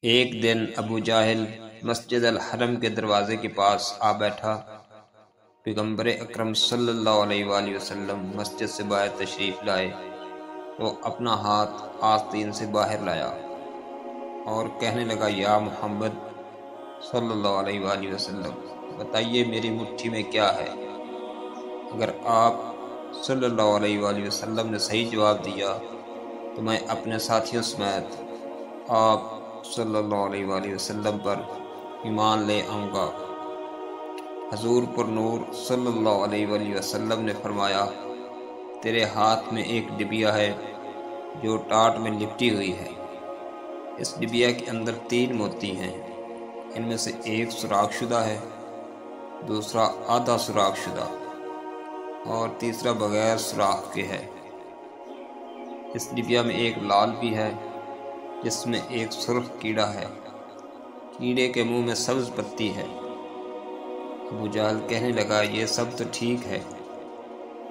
ایک دن ابو جاہل مسجد الحرم کے دروازے کے پاس آ بیٹھا۔ پیغمبر اکرم صلی اللہ علیہ وآلہ وسلم مسجد سے باہر تشریف لائے تو اپنا ہاتھ آستین سے باہر لایا اور کہنے لگا، یا محمد صلی اللہ علیہ وآلہ وسلم، بتائیے میری مٹھی میں کیا ہے؟ اگر آپ صلی اللہ علیہ وآلہ وسلم نے صحیح جواب دیا تو میں اپنے ساتھیوں سمیت آپ صلی اللہ علیہ وآلہ وسلم پر ایمان لے آؤں گا۔ حضور پر نور صلی اللہ علیہ وآلہ وسلم نے فرمایا، تیرے ہاتھ میں ایک ڈبیا ہے جو ٹاٹ میں لپٹی ہوئی ہے۔ اس ڈبیا کے اندر 3 موتی ہیں، ان میں سے ایک سوراخ شدہ ہے، دوسرا آدھا سوراخ شدہ اور تیسرا بغیر سوراخ کے ہے۔ اس ڈبیا میں ایک لال بھی ہے جس میں ایک سرخ کیڑا ہے، کیڑے کے منہ میں سبز پتی ہے۔ ابو جہل کہنے لگا، یہ سب تو ٹھیک ہے،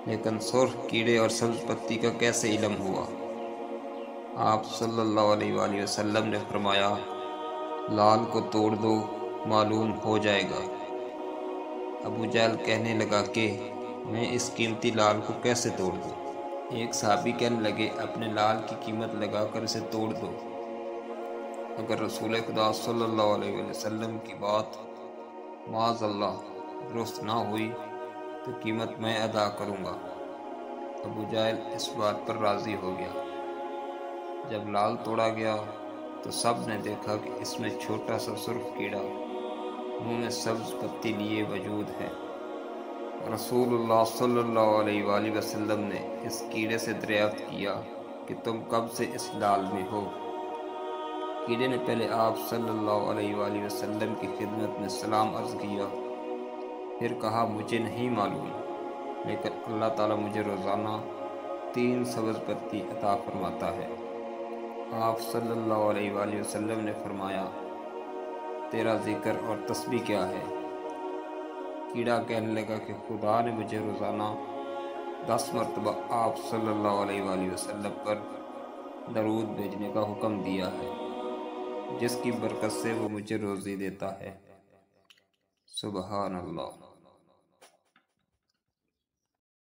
لیکن سرخ کیڑے اور سبز پتی کا کیسے علم ہوا؟ آپ صلی اللہ علیہ وآلہ وسلم نے فرمایا، لال کو توڑ دو، معلوم ہو جائے گا۔ ابو جہل کہنے لگا کہ میں اس قیمتی لال کو کیسے توڑ دوں؟ ایک صحابی کہنے لگے، اپنے لال کی قیمت لگا کر اسے توڑ دو۔ اگر رسول خدا صلی اللہ علیہ وآلہ وسلم کی بات معاذ اللہ درست نہ ہوئی تو قیمت میں ادا کروں گا۔ ابو جہل اس بات پر راضی ہو گیا۔ جب لال توڑا گیا تو سب نے دیکھا کہ اس میں چھوٹا سا سرخ کیڑا منہ میں سبز پتی لیے موجود ہے۔ رسول اللہ صلی اللہ علیہ وآلہ وسلم نے اس کیڑے سے دریافت کیا کہ تم کب سے اس لال میں ہو؟ کیڑے نے پہلے آپ صلی اللہ علیہ وآلہ وسلم کی خدمت میں سلام عرض کیا، پھر کہا، مجھے نہیں معلوم، لیکن اللہ تعالیٰ مجھے روزانہ 3 سبز پتی عطا فرماتا ہے۔ آپ صلی اللہ علیہ وآلہ وسلم نے فرمایا، تیرا ذکر اور تسبیح کیا ہے؟ کیڑا کہنے لگا کہ خدا نے مجھے روزانہ 10 مرتبہ آپ صلی اللہ علیہ وآلہ وسلم پر درود بھیجنے کا حکم دیا ہے، جس کی برکت سے وہ مجھے روزی دیتا ہے۔ سبحان اللہ۔